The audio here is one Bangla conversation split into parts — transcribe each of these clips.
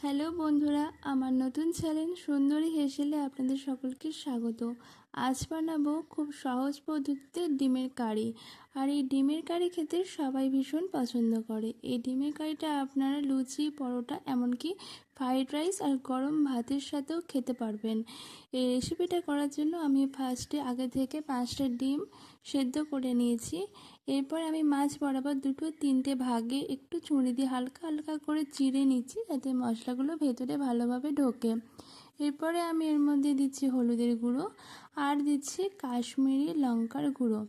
হ্যালো বন্ধুরা, আমার নতুন চ্যানেল সুন্দরী হেসেলে আপনাদের সকলকে স্বাগত। আজ বানাবো খুব সহজ পদ্ধতিতে ডিমের কারি। আর এই ডিমের কারি খেতে সবাই ভীষণ পছন্দ করে। এই ডিমের কারিটা আপনারা লুচি, পরোটা, এমনকি ফ্রাইড রাইস আর গরম ভাতের সাথেও খেতে পারবেন। এই রেসিপিটা করার জন্য আমি ফার্স্টে আগে থেকে 5টা ডিম সেদ্ধ করে নিয়েছি। এরপর আমি মাছ বরাবর দুটো তিনটে ভাগে একটু ছুরি দিয়ে হালকা হালকা করে চিড়ে নিচ্ছি, যাতে মশলাগুলো ভেতরে ভালোভাবে ঢোকে। এরপরে আমি এর মধ্যে দিচ্ছি হলুদের গুঁড়ো আর দিচ্ছি কাশ্মীরি লঙ্কার গুঁড়ো।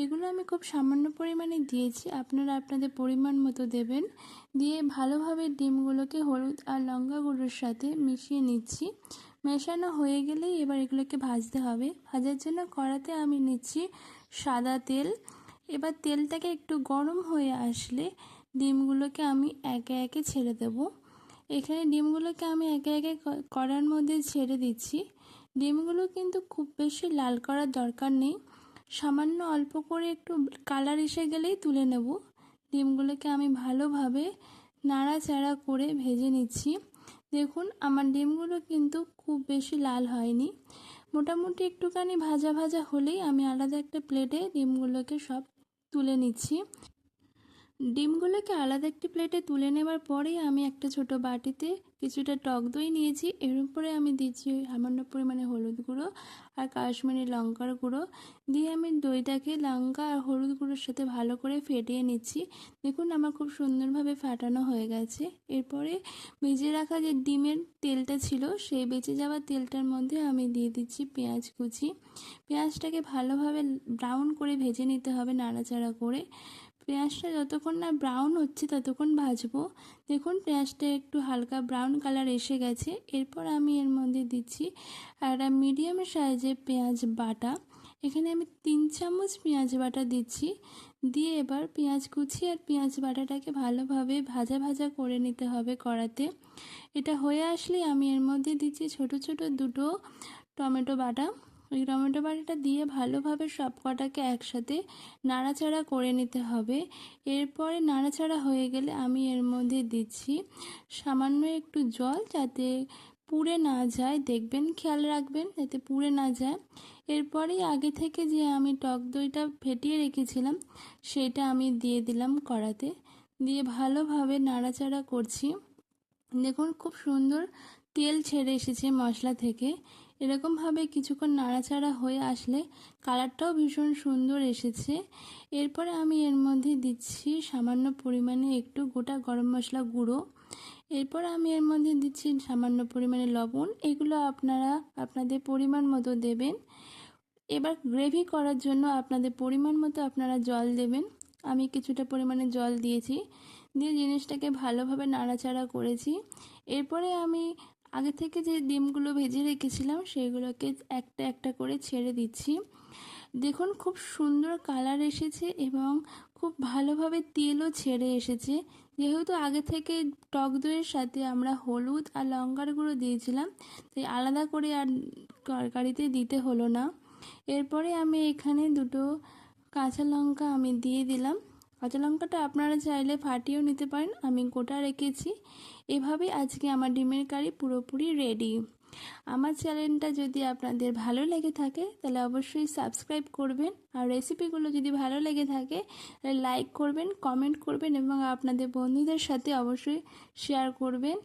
এগুলো আমি খুব সামান্য পরিমাণে দিয়েছি, আপনারা আপনাদের পরিমাণ মতো দেবেন। দিয়ে ভালোভাবে ডিমগুলোকে হলুদ আর লঙ্কা গুঁড়োর সাথে মিশিয়ে নিচ্ছি। মেশানো হয়ে গেলেই এবার এগুলোকে ভাজতে হবে। ভাজার জন্য কড়াতে আমি নিচ্ছি সাদা তেল। এবার তেলটাকে একটু গরম হয়ে আসলে ডিমগুলোকে আমি একে একে ছেড়ে দেব। এখানে ডিমগুলোকে আমি একে একে কড়ার মধ্যে ছেড়ে দিচ্ছি। ডিমগুলো কিন্তু খুব বেশি লাল করার দরকার নেই, সামান্য অল্প করে একটু কালার এসে গেলেই তুলে নেব। ডিমগুলোকে আমি ভালোভাবে নাড়াচাড়া করে ভেজে নিচ্ছি। দেখুন, আমার ডিমগুলো কিন্তু খুব বেশি লাল হয়নি, মোটামুটি একটুখানি ভাজা ভাজা হলেই আমি আলাদা একটা প্লেটে ডিমগুলোকে সব তুলে নিচ্ছি। ডিমগুলোকে আলাদা একটি প্লেটে তুলে নেবার পরেই আমি একটা ছোট বাটিতে কিছুটা টক দই নিয়েছি। এর উপরে আমি দিচ্ছি সামান্য পরিমাণে হলুদ গুঁড়ো আর কাশ্মীরি লঙ্কার গুঁড়ো দিয়ে আমি দইটাকে লঙ্কা আর হলুদ গুঁড়োর সাথে ভালো করে ফেটিয়ে নিচ্ছি। দেখুন, আমার খুব সুন্দরভাবে ফাটানো হয়ে গেছে। এরপরে ভেজে রাখা যে ডিমের তেলটা ছিল, সেই বেঁচে যাওয়া তেলটার মধ্যে আমি দিয়ে দিচ্ছি পেঁয়াজ কুচি। পেঁয়াজটাকে ভালোভাবে ব্রাউন করে ভেজে নিতে হবে নাড়াচাড়া করে। পেঁয়াজটা যতক্ষণ না ব্রাউন হচ্ছে ততক্ষণ ভাজবো। দেখুন, পেঁয়াজটা একটু হালকা ব্রাউন কালার এসে গেছে। এরপর আমি এর মধ্যে দিচ্ছি একটা মিডিয়াম সাইজের পেঁয়াজ বাটা। এখানে আমি 3 চামচ পেঁয়াজ বাটা দিচ্ছি। দিয়ে এবার পেঁয়াজ কুচি আর পেঁয়াজ বাটাটাকে ভালোভাবে ভাজা ভাজা করে নিতে হবে কড়াতে। এটা হয়ে আসলে আমি এর মধ্যে দিচ্ছি ছোট ছোট দুটো টমেটো বাটা। ওই টমেটো বাটাটা দিয়ে ভালোভাবে সব কটাকে একসাথে নাড়াচাড়া করে নিতে হবে। এরপরে নাড়াচাড়া হয়ে গেলে আমি এর মধ্যে দিচ্ছি সামান্য একটু জল, যাতে পুড়ে না যায়, দেখবেন, খেয়াল রাখবেন যাতে পুড়ে না যায়। এরপরেই আগে থেকে যে আমি টক দইটা ফেটিয়ে রেখেছিলাম সেটা আমি দিয়ে দিলাম কড়াতে, দিয়ে ভালোভাবে নাড়াচাড়া করছি। দেখুন, খুব সুন্দর তেল ছেড়ে এসেছে মশলা থেকে। এরকমভাবে কিছুক্ষণ নাড়াচাড়া হয়ে আসলে কালারটাও ভীষণ সুন্দর এসেছে। এরপরে আমি এর মধ্যে দিচ্ছি সামান্য পরিমাণে একটু গোটা গরম মশলা গুঁড়ো। এরপর আমি এর মধ্যে দিচ্ছি সামান্য পরিমাণে লবণ। এগুলো আপনারা আপনাদের পরিমাণ মতো দেবেন। এবার গ্রেভি করার জন্য আপনাদের পরিমাণ মতো আপনারা জল দেবেন। আমি কিছুটা পরিমাণে জল দিয়েছি, দিয়ে জিনিসটাকে ভালোভাবে নাড়াচাড়া করেছি। এরপরে আমি আগে থেকে যে ডিমগুলো ভেজে রেখেছিলাম সেগুলোকে একটা একটা করে ছেড়ে দিচ্ছি। দেখুন, খুব সুন্দর কালার এসেছে এবং খুব ভালোভাবে তেলও ছেড়ে এসেছে। যেহেতু আগে থেকে টক দইয়ের সাথে আমরা হলুদ আর লঙ্কার গুঁড়ো দিয়েছিলাম, তাই আলাদা করে আর তরকারিতে দিতে হলো না। এরপরে আমি এখানে দুটো কাঁচা লঙ্কা আমি দিয়ে দিলাম। কাঁচা লঙ্কাটা আপনারা চাইলে ফাটিয়েও নিতে পারেন, আমি গোটা রেখেছি। এভাবেই আজকে আমার ডিমের কারি পুরোপুরি রেডি। আমার চ্যানেলটা যদি আপনাদের ভালো লেগে থাকে তাহলে অবশ্যই সাবস্ক্রাইব করবেন, আর রেসিপিগুলো যদি ভালো লেগে থাকে তাহলে লাইক করবেন, কমেন্ট করবেন এবং আপনাদের বন্ধুদের সাথে অবশ্যই শেয়ার করবেন।